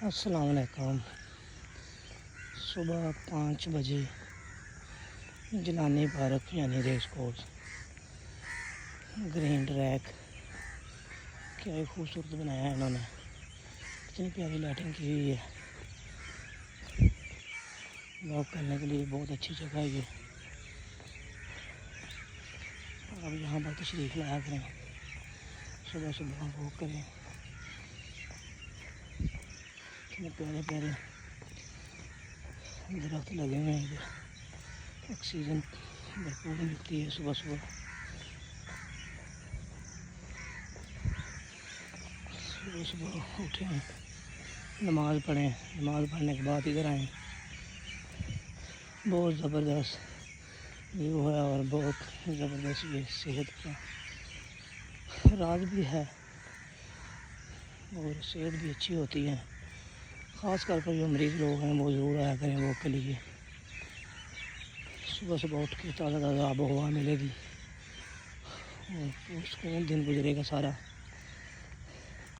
अस्सलाम वालेकुम। सुबह 5 बजे जिलानी पार्क यानी रेस कोर्स, ग्रीन ट्रैक क्या ही खूबसूरत बनाया है इन्होंने। कितनी प्यारी लाइटिंग की हुई है। वॉक करने के लिए बहुत अच्छी जगह है ये। अब यहाँ पर तशरीफ़ लाया करें, सुबह सुबह वॉक करें। कितने प्यारे प्यारे दरख्त लगे हुए हैं इधर, ऑक्सीजन भरपूर मिलती है सुबह सुबह। सुबह सुबह उठें, नमाज़ पढ़ें, नमाज़ पढ़ने के बाद इधर आएँ। बहुत ज़बरदस्त व्यू है और बहुत ज़बरदस्त ये सेहत का राज भी है और सेहत भी अच्छी होती है। ख़ास कर जो मरीज़ लोग हैं वो ज़रूर आया करें वॉक के लिए। सुबह सुबह उठ के ताज़ा ताज़ा आब हवा मिलेगी और सुकून दिन गुजरेगा सारा।